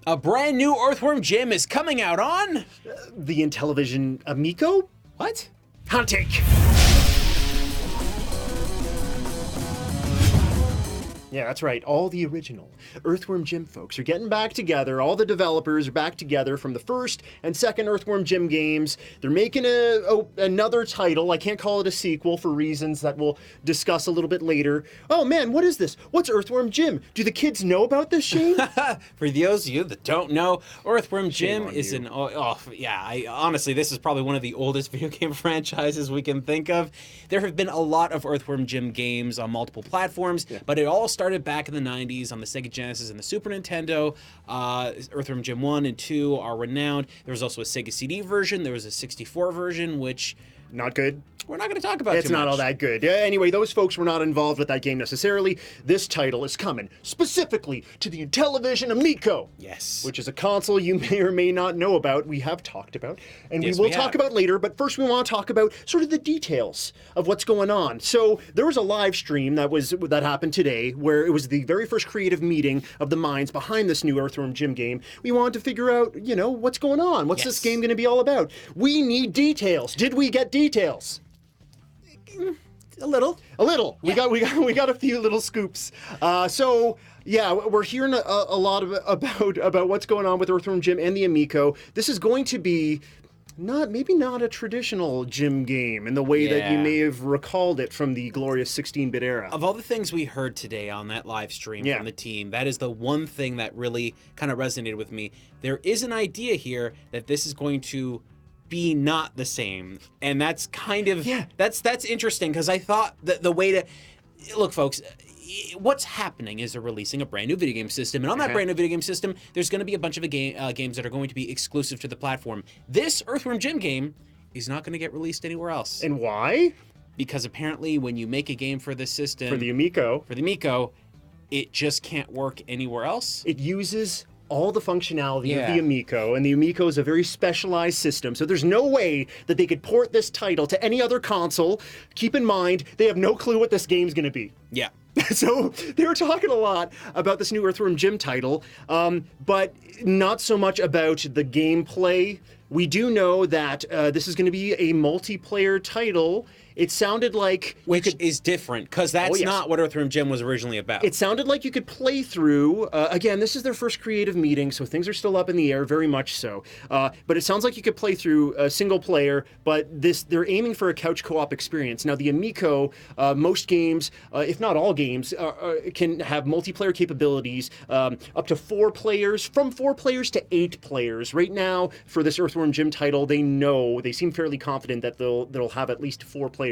A brand new Earthworm Jim is coming out on... The Intellivision Amico? What? Hunting! Yeah, that's right. All the original Earthworm Jim folks are getting back together. All the developers are back together from the first and second Earthworm Jim games. They're making another title. I can't call it a sequel for reasons that we'll discuss a little bit later. Oh man, what is this? What's Earthworm Jim? Do the kids know about this, Shane? For those of you that don't know, Earthworm Shame Jim on is you. honestly, this is probably one of the oldest video game franchises we can think of. There have been a lot of Earthworm Jim games on multiple platforms, but it all started back in the 90s on the Sega Genesis and the Super Nintendo. Earthworm Jim 1 and 2 are renowned. There was also a Sega CD version. There was a 64 version, which... Not good. We're not going to talk about It's too not much. all that good. Anyway, those folks were not involved with that game necessarily. This title is coming specifically to the Intellivision Amico. Yes. Which is a console you may or may not know about. We have talked about. And Yes, we will we talk have. about later. But first we want to talk about sort of the details of what's going on. So there was a live stream that happened today where it was the very first creative meeting of the minds behind this new Earthworm Jim game. We wanted to figure out, what's going on? What's this Yes. game going to be all about? We need details. Did we get details? A little. A little. Yeah. We got a few little scoops. Yeah, we're hearing a lot about what's going on with Earthworm Jim and the Amico. This is going to be maybe not a traditional Jim game in the way that you Yeah. may have recalled it from the glorious 16-bit era. Of all the things we heard today on that live stream Yeah. from the team, that is the one thing that really kind of resonated with me. There is an idea here that this is going to be not the same, and that's kind of that's interesting, because I thought that the way to look, folks, what's happening is they're releasing a brand new video game system, and on that brand new video game system there's going to be a bunch of games that are going to be exclusive to the platform. This Earthworm Jim game is not going to get released anywhere else, And why? because apparently when you make a game for this system, For the Amico, it just can't work anywhere else. it uses all the functionality Yeah. of the Amico, and the Amico is a very specialized system, so there's no way that they could port this title to any other console. Keep in mind, they have no clue what this game's going to be. Yeah. So they were talking a lot about this new Earthworm Jim title, but not so much about the gameplay. We do know that this is going to be a multiplayer title. It sounded like Which is different, because that's yes. not what Earthworm Jim was originally about. It sounded like you could play through, again, this is their first creative meeting, so things are still up in the air, very much so. But it sounds like you could play through a single player, but they're aiming for a couch co-op experience. Now, the Amico, most games, if not all games, can have multiplayer capabilities, up to 4 players, from 4 players to 8 players. Right now, for this Earthworm Jim title, they seem fairly confident that they'll have at least 4 players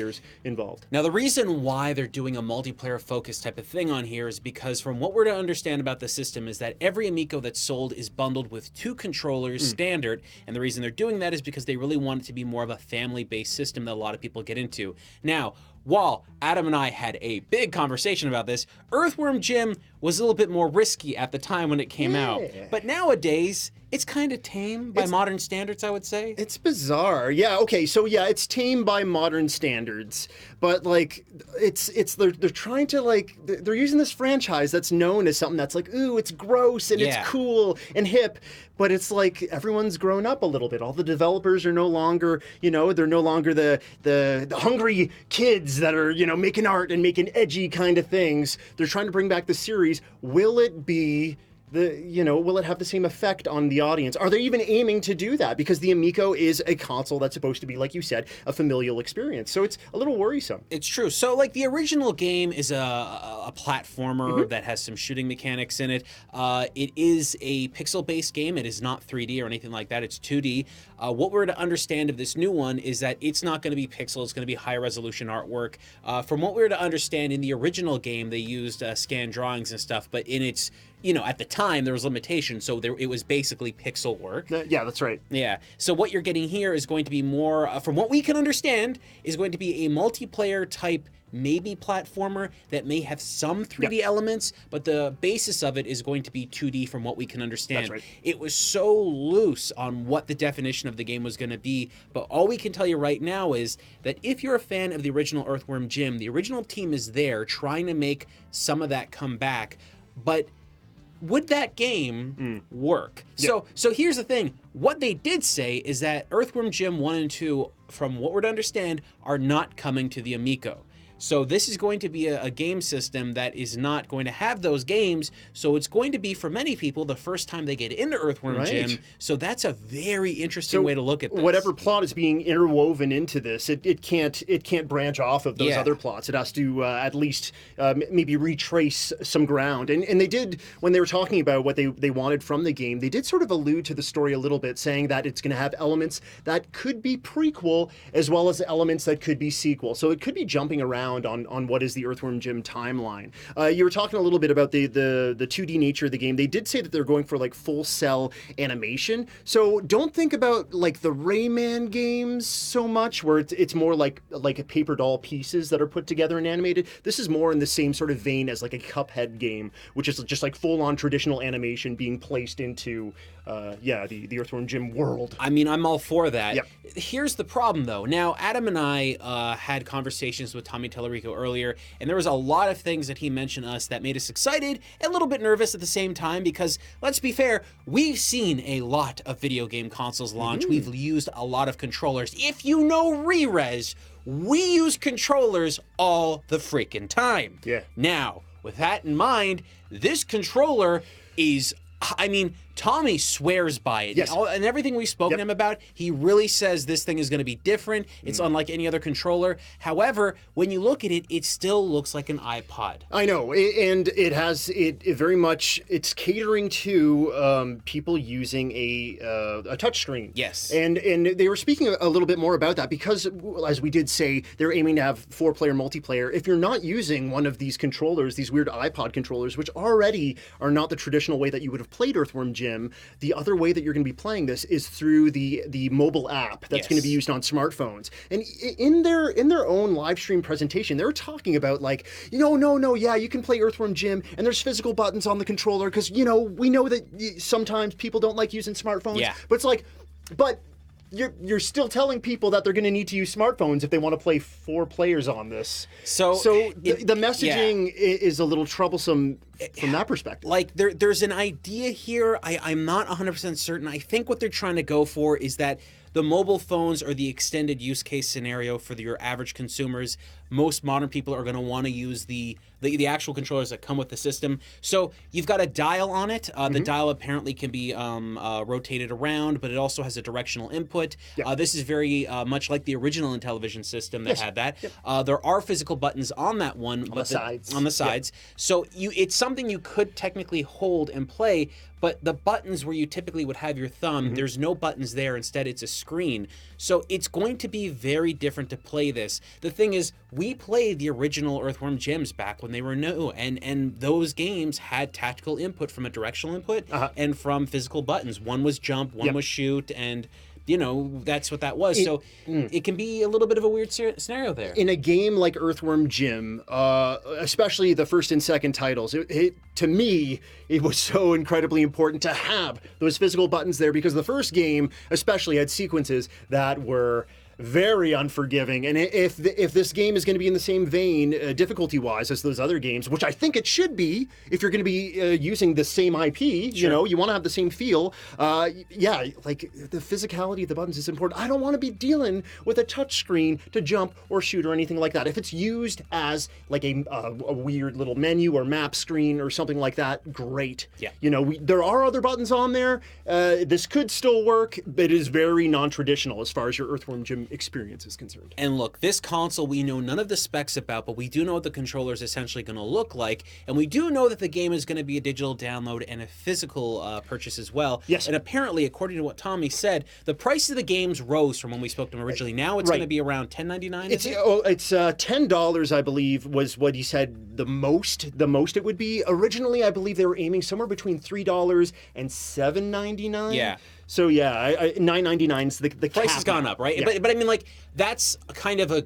involved. Now, the reason why they're doing a multiplayer-focused type of thing on here is because from what we're to understand about the system is that every Amico that's sold is bundled with 2 controllers standard, and the reason they're doing that is because they really want it to be more of a family-based system that a lot of people get into. Now, while Adam and I had a big conversation about this, Earthworm Jim was a little bit more risky at the time when it came out. But nowadays, it's kind of tame by modern standards, I would say. It's bizarre. Yeah, okay, so yeah, it's tame by modern standards, but like they're trying to they're using this franchise that's known as something that's like, ooh, it's gross and it's cool and hip, but it's like everyone's grown up a little bit. All the developers are no longer, they're no longer the hungry kids that are, making art and making edgy kind of things. They're trying to bring back the series. Will it be will it have the same effect on the audience? Are they even aiming to do that? Because the Amico is a console that's supposed to be, like you said, a familial experience. So it's a little worrisome. It's true. So, like, the original game is a platformer that has some shooting mechanics in it. It is a pixel-based game. It is not 3D or anything like that. It's 2D. What we're to understand of this new one is that it's not going to be pixel. It's going to be high-resolution artwork. From what we're to understand, in the original game, they used scanned drawings and stuff, but in its at the time there was limitations, so it was basically pixel work. Yeah, that's right. Yeah. So what you're getting here is going to be more, from what we can understand, is going to be a multiplayer type, maybe platformer that may have some 3D elements, but the basis of it is going to be 2D from what we can understand. That's right. It was so loose on what the definition of the game was going to be, but all we can tell you right now is that if you're a fan of the original Earthworm Jim, the original team is there trying to make some of that come back, but would that game work? Yep. So here's the thing. What they did say is that Earthworm Jim 1 and 2, from what we're to understand, are not coming to the Amico. So this is going to be a game system that is not going to have those games. So it's going to be, for many people, the first time they get into Earthworm Jim. So that's a very interesting way to look at this. Whatever plot is being interwoven into this, it can't branch off of those other plots. It has to at least maybe retrace some ground. And they did, when they were talking about what they wanted from the game, they did sort of allude to the story a little bit, saying that it's going to have elements that could be prequel as well as elements that could be sequel. So it could be jumping around on what is the Earthworm Jim timeline. You were talking a little bit about the 2D nature of the game. They did say that they're going for like full cell animation. So don't think about like the Rayman games so much, where it's more like a paper doll pieces that are put together and animated. This is more in the same sort of vein as like a Cuphead game, which is just like full on traditional animation being placed into the Earthworm Jim world. I mean, I'm all for that. Yep. Here's the problem, though. Now, Adam and I had conversations with Tommy Tellerico earlier, and there was a lot of things that he mentioned to us that made us excited and a little bit nervous at the same time, because, let's be fair, we've seen a lot of video game consoles launch. We've used a lot of controllers. If you know Rerez, we use controllers all the freaking time. Yeah. Now, with that in mind, this controller is... I mean, Tommy swears by it. Yes. And everything we've spoken to him about, he really says this thing is going to be different. It's unlike any other controller. However, when you look at it, it still looks like an iPod. I know, and it has it very much. It's catering to people using a touchscreen. Yes. And they were speaking a little bit more about that because, as we did say, they're aiming to have 4-player multiplayer. If you're not using one of these controllers, these weird iPod controllers, which already are not the traditional way that you would have played Earthworm Jim, the other way that you're going to be playing this is through the mobile app that's going to be used on smartphones. And in their own live stream presentation, they were talking about like, you can play Earthworm Jim, and there's physical buttons on the controller because we know that sometimes people don't like using smartphones. Yeah. But it's like, you're still telling people that they're going to need to use smartphones if they want to play 4 players on this. So the messaging is a little troublesome from that perspective. Like, there's an idea here. I'm not 100% certain. I think what they're trying to go for is that the mobile phones are the extended use case scenario for your average consumers. Most modern people are going to want to use the actual controllers that come with the system. So you've got a dial on it. The dial apparently can be rotated around, but it also has a directional input. Yep. This is very much like the original Intellivision system that had that. Yep. There are physical buttons on that one. On the sides. Yep. So it's something you could technically hold and play, but the buttons where you typically would have your thumb, there's no buttons there. Instead, it's a screen. So it's going to be very different to play this. The thing is, we played the original Earthworm Jims back when they were new, and those games had tactical input from a directional input and from physical buttons. One was jump, one was shoot, and that's what that was. It can be a little bit of a weird scenario there. In a game like Earthworm Jim, especially the first and second titles, to me, it was so incredibly important to have those physical buttons there, because the first game especially had sequences that were very unforgiving. And if this game is going to be in the same vein, difficulty-wise, as those other games, which I think it should be, if you're going to be using the same IP, you want to have the same feel. Like the physicality of the buttons is important. I don't want to be dealing with a touch screen to jump or shoot or anything like that. If it's used as like a weird little menu or map screen or something like that, great. Yeah. There are other buttons on there. This could still work, but it is very non-traditional as far as your Earthworm Jim experience is concerned. And look, this console we know none of the specs about, but we do know what the controller is essentially going to look like, and we do know that the game is going to be a digital download and a physical purchase as well. Yes. And apparently, according to what Tommy said, the price of the games rose from when we spoke to him originally. Now it's going to be around $10.99. It's $10, I believe, was what he said the most it would be. Originally, I believe they were aiming somewhere between $3 and $7.99. Yeah. So yeah, $9.99 is the price has gone up, right? Yeah. But I mean, like, that's kind of a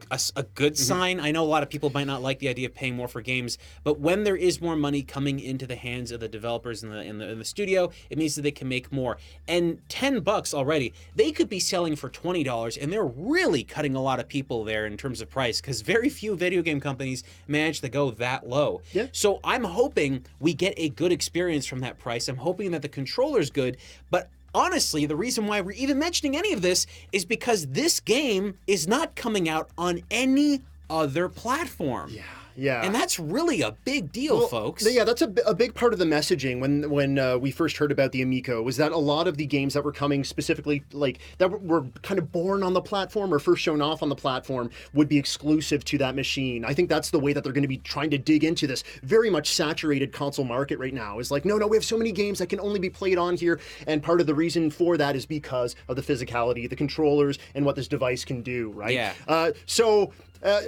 good sign. I know a lot of people might not like the idea of paying more for games, but when there is more money coming into the hands of the developers in the studio, it means that they can make more. And $10 already, they could be selling for $20, and they're really cutting a lot of people there in terms of price, because very few video game companies manage to go that low. Yeah. So I'm hoping we get a good experience from that price. I'm hoping that the controller's good, but honestly, the reason why we're even mentioning any of this is because this game is not coming out on any other platform. Yeah. And that's really a big deal, folks. Yeah, that's a big part of the messaging when we first heard about the Amico, was that a lot of the games that were coming specifically, like, that were kind of born on the platform or first shown off on the platform would be exclusive to that machine. I think that's the way that they're going to be trying to dig into this very much saturated console market right now. Is like, no, we have so many games that can only be played on here, and part of the reason for that is because of the physicality, the controllers, and what this device can do, right? Yeah.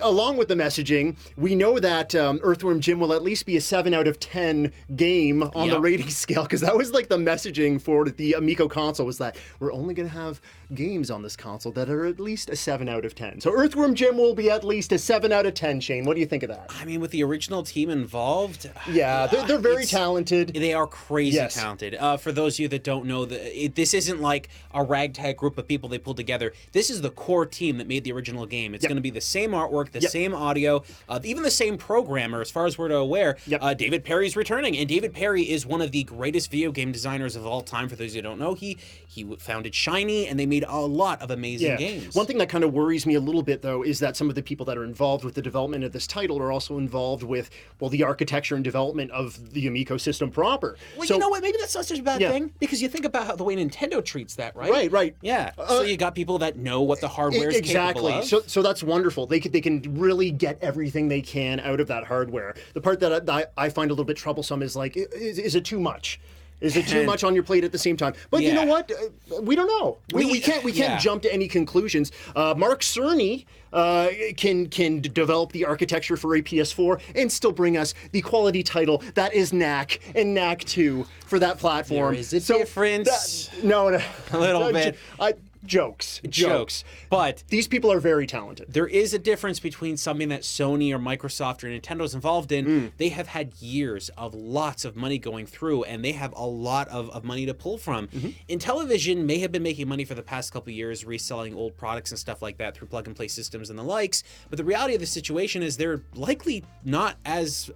Along with the messaging, we know that Earthworm Jim will at least be a 7 out of 10 game on the rating scale, because that was like the messaging for the Amico console, was that we're only going to have games on this console that are at least a 7 out of 10. So Earthworm Jim will be at least a 7 out of 10, Shane. What do you think of that? I mean, with the original team involved... Yeah, they're very talented. They are crazy talented. For those of you that don't know, this isn't like a ragtag group of people they pulled together. This is the core team that made the original game. It's going to be the same artwork, the same audio, even the same programmer, as far as we're aware. David Perry's returning, and David Perry is one of the greatest video game designers of all time. For those who don't know, he founded Shiny, and they made a lot of amazing games. One thing that kind of worries me a little bit, though, is that some of the people that are involved with the development of this title are also involved with, well, the architecture and development of the Amico system proper. Well, you know what? Maybe that's not such a bad thing, because you think about how the way Nintendo treats that, right? Right. Yeah. So you got people that know what the hardware is capable of. So that's wonderful. They can really get everything they can out of that hardware. The part that I find a little bit troublesome is, like, is it too much? Is it too much on your plate at the same time? But you know what? We don't know. We can't jump to any conclusions. Mark Cerny can develop the architecture for a PS4 and still bring us the quality title that is Knack and Knack 2 for that platform. There is a difference. No. A little bit. Jokes. But these people are very talented. There is a difference between something that Sony or Microsoft or Nintendo's involved in. They have had years of lots of money going through, and they have a lot of money to pull from. Intellivision may have been making money for the past couple of years reselling old products and stuff like that through plug-and-play systems and the likes, but the reality of the situation is they're likely not as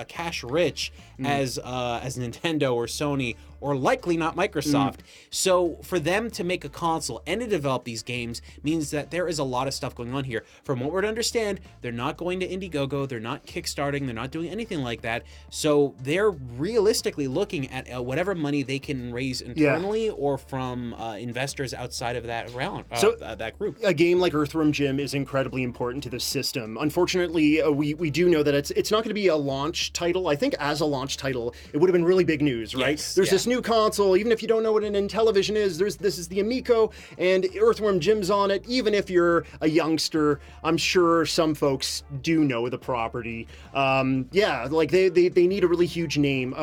cash-rich as Nintendo or Sony, or likely not Microsoft. So for them to make a console and to develop these games means that there is a lot of stuff going on here. From what we're to understand, they're not going to Indiegogo, they're not kickstarting, they're not doing anything like that. So they're realistically looking at whatever money they can raise internally or from investors outside of that realm, that group. A game like Earthworm Jim is incredibly important to the system. Unfortunately, we do know that it's not going to be a launch title. I think as a launch title, it would have been really big news, right? There's this new console. Even if you don't know what an Intellivision is, this is the Amico, and Earthworm Jim's on it. Even if you're a youngster, I'm sure some folks do know the property. Like they need a really huge name.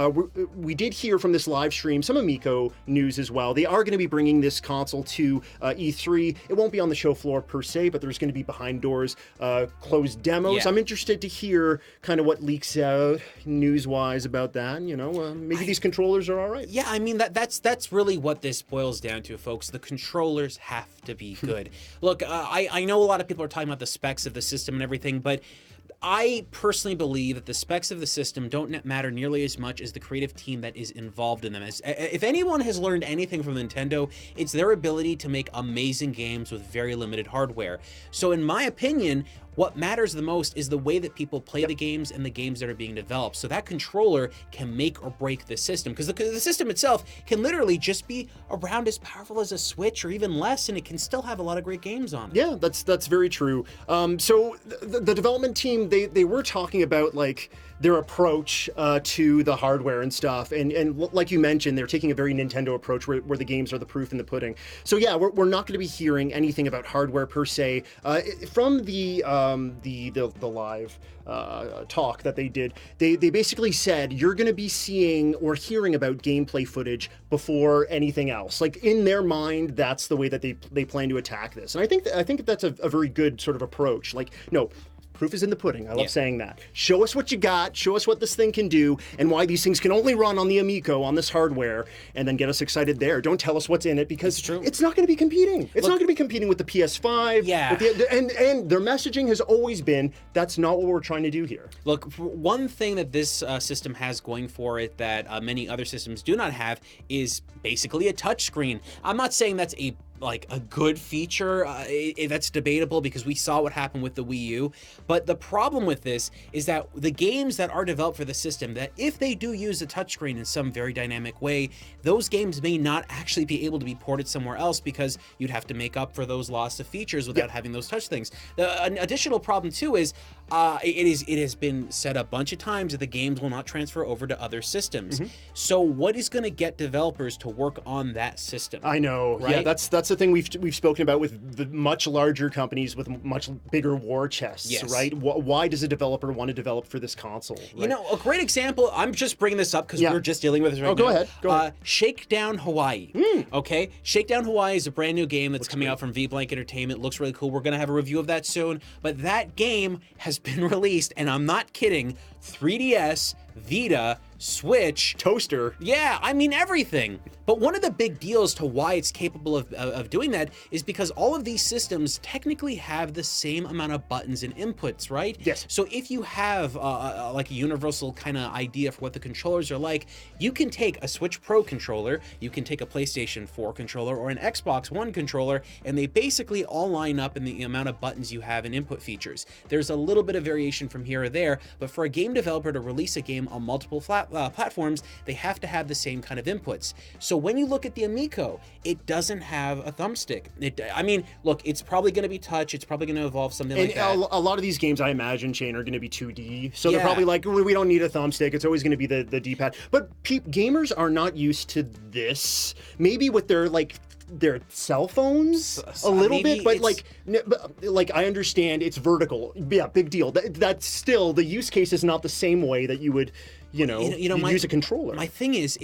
We did hear from this live stream some Amico news as well. They are going to be bringing this console to E3. It won't be on the show floor per se, but there's going to be behind doors, closed demos. I'm interested to hear kind of what leaks out news-wise about that. Maybe these controllers are all right. Yeah, I mean, that's really what this boils down to, folks. The controllers have to be good. Look, I know a lot of people are talking about the specs of the system and everything, but I personally believe that the specs of the system don't matter nearly as much as the creative team that is involved in them. If anyone has learned anything from Nintendo, it's their ability to make amazing games with very limited hardware. So in my opinion, what matters the most is the way that people play the games and the games that are being developed. So that controller can make or break the system, because the system itself can literally just be around as powerful as a Switch or even less, and it can still have a lot of great games on it. Yeah, that's very true. So the development team Steam, they were talking about like their approach to the hardware and stuff, and like you mentioned, they're taking a very Nintendo approach where the games are the proof in the pudding. So yeah, we're not going to be hearing anything about hardware per se from the live talk that they did. They basically said you're going to be seeing or hearing about gameplay footage before anything else. Like in their mind, that's the way that they plan to attack this, and I think that's a very good sort of approach. Like, no, proof is in the pudding. I love saying that. Show us what you got, show us what this thing can do, and why these things can only run on the Amico, on this hardware, and then get us excited there. Don't tell us what's in it, because it's not going to be competing. It's not going to be competing with the PS5. Yeah. And their messaging has always been, that's not what we're trying to do here. Look, one thing that this system has going for it that many other systems do not have is basically a touchscreen. I'm not saying that's a good feature. That's debatable, because we saw what happened with the Wii U. But the problem with this is that the games that are developed for the system, that if they do use a touchscreen in some very dynamic way, those games may not actually be able to be ported somewhere else, because you'd have to make up for those loss of features without having those touch things. An additional problem too is it has been said a bunch of times that the games will not transfer over to other systems. So what is going to get developers to work on that system? I know, right? Yeah, that's the thing we've spoken about with the much larger companies with much bigger war chests, right? Why does a developer want to develop for this console? Right? You know, a great example, I'm just bringing this up because we're just dealing with it right now. Go ahead. Shakedown Hawaii. Okay? Shakedown Hawaii is a brand new game that's coming out from V-Blank Entertainment. Looks really cool. We're going to have a review of that soon. But that game has been released, and I'm not kidding, 3DS, Vita, Switch, toaster. Yeah, I mean everything. But one of the big deals to why it's capable of doing that is because all of these systems technically have the same amount of buttons and inputs, right? Yes. So if you have like a universal kind of idea for what the controllers are like, you can take a Switch Pro controller, you can take a PlayStation 4 controller or an Xbox One controller, and they basically all line up in the amount of buttons you have and input features. There's a little bit of variation from here or there, but for a game developer to release a game on multiple platforms, they have to have the same kind of inputs. So when you look at the Amico, it doesn't have a thumbstick. I mean, look, it's probably going to be touch. It's probably going to evolve something like that. A lot of these games, I imagine, Shane, are going to be 2D. So they're probably like, we don't need a thumbstick. It's always going to be the D-pad. But gamers are not used to this. Maybe with their cell phones a little bit, but like I understand it's vertical. Yeah, big deal. That's still, the use case is not the same way that you would use a controller. My thing is,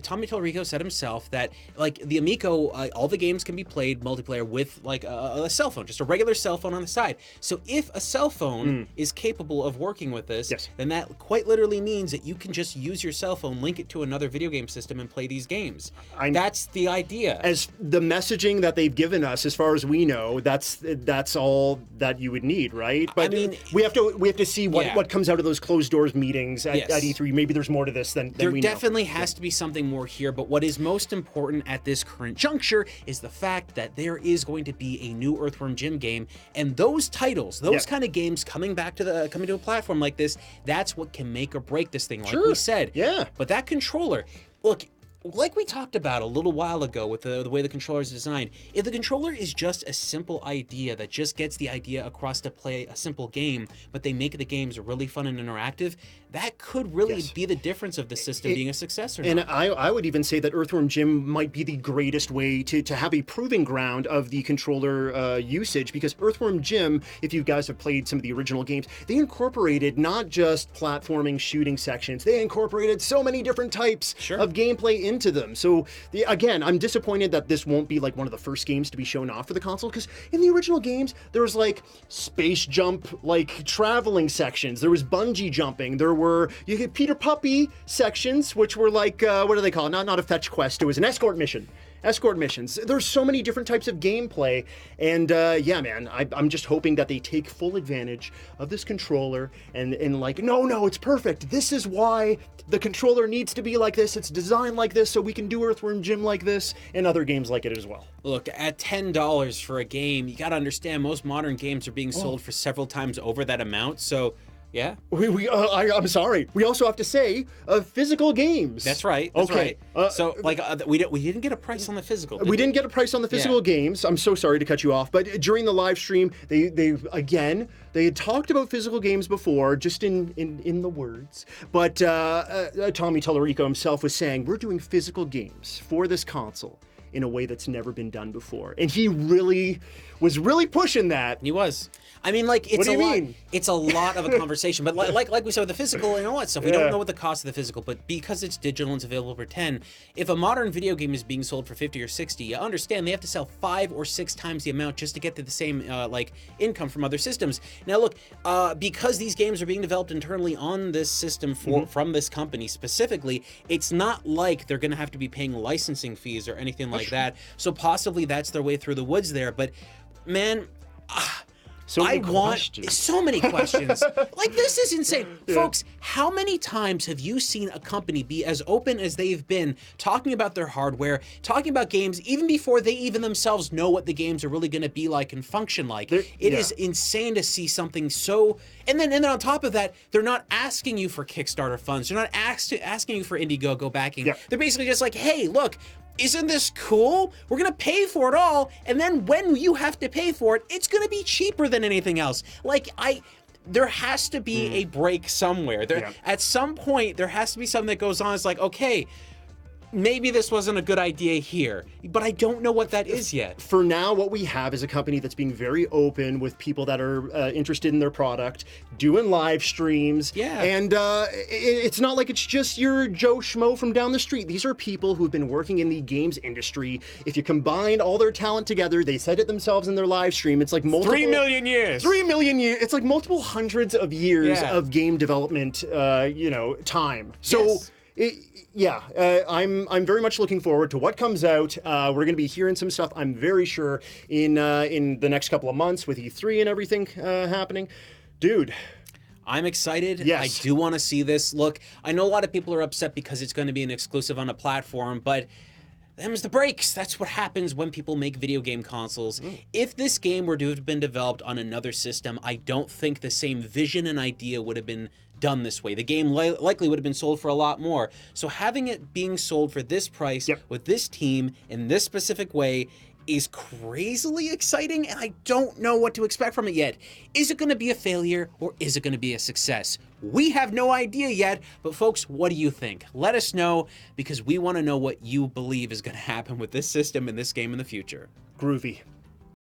Tommy Tallarico said himself that like the Amico, all the games can be played multiplayer with like a cell phone, just a regular cell phone on the side. So if a cell phone is capable of working with this, then that quite literally means that you can just use your cell phone, link it to another video game system, and play these games. That's the idea. As the messaging that they've given us, as far as we know, that's all that you would need, right? But I mean, we have to see what comes out of those closed doors meetings at E3. Maybe there's more to this than we know. There definitely has to be something more here, but what is most important at this current juncture is the fact that there is going to be a new Earthworm Jim game, and those titles, those kind of games coming to a platform like this, that's what can make or break this thing, like we said. Yeah. But that controller, look, like we talked about a little while ago with the way the controller is designed, if the controller is just a simple idea that just gets the idea across to play a simple game, but they make the games really fun and interactive, that could really be the difference of the system being a success or not. And I would even say that Earthworm Jim might be the greatest way to have a proving ground of the controller usage, because Earthworm Jim, if you guys have played some of the original games, they incorporated not just platforming shooting sections, they incorporated so many different types of gameplay into them. So again, I'm disappointed that this won't be like one of the first games to be shown off for the console, because in the original games, there was like space jump, like traveling sections, there was bungee jumping, there were Peter Puppy sections, which were like, what do they call it? Not a fetch quest, it was an escort mission. Escort missions. There's so many different types of gameplay, and yeah, man, I'm just hoping that they take full advantage of this controller and like, no, it's perfect. This is why the controller needs to be like this. It's designed like this, so we can do Earthworm Jim like this, and other games like it as well. Look, at $10 for a game, you got to understand most modern games are being sold for several times over that amount, so Yeah. I'm sorry. We also have to say physical games. That's right. That's okay. Right. So, like, we didn't get a price on the physical. We didn't get a price on the physical games. I'm so sorry to cut you off, but during the live stream, they had talked about physical games before, just in the words. But Tommy Tallarico himself was saying, we're doing physical games for this console in a way that's never been done before, and he was really pushing that. He was. I mean, like, it's it's a lot of a conversation. But like we said with the physical and all that stuff, we don't know what the cost of the physical. But because it's digital and it's available for 10, if a modern video game is being sold for 50 or 60, you understand they have to sell 5 or 6 times the amount just to get to the same like income from other systems. Now, look, because these games are being developed internally on this system from this company specifically, it's not like they're going to have to be paying licensing fees or anything like that. So possibly that's their way through the woods there. But man. So many questions. Like, this is insane. Folks, how many times have you seen a company be as open as they've been, talking about their hardware, talking about games, even before they even themselves know what the games are really going to be like and function like? It is insane to see something so... And then on top of that, they're not asking you for Kickstarter funds. They're not asking you for Indiegogo backing. They're basically just like, hey, look... Isn't this cool? We're going to pay for it all, and then when you have to pay for it, it's going to be cheaper than anything else. Like, there has to be a break somewhere. At some point, there has to be something that goes on. It's like, okay, maybe this wasn't a good idea here, but I don't know what that is yet. For now, what we have is a company that's being very open with people that are interested in their product, doing live streams. Yeah. And it's not like it's just your Joe Schmo from down the street. These are people who've been working in the games industry. If you combine all their talent together, they said it themselves in their live stream, it's like multiple... 3 million years! 3 million years! It's like multiple hundreds of years of game development, time. So... I'm very much looking forward to what comes out. We're going to be hearing some stuff, I'm very sure, in the next couple of months with E3 and everything happening. Dude. I'm excited. Yes. I do want to see this. Look, I know a lot of people are upset because it's going to be an exclusive on a platform, but them's the breaks. That's what happens when people make video game consoles. If this game were to have been developed on another system, I don't think the same vision and idea would have been done this way. The game likely would have been sold for a lot more. So having it being sold for this price with this team in this specific way is crazily exciting, and I don't know what to expect from it yet. Is it going to be a failure, or is it going to be a success? We have no idea yet, but folks, what do you think? Let us know, because we want to know what you believe is going to happen with this system and this game in the future. Groovy.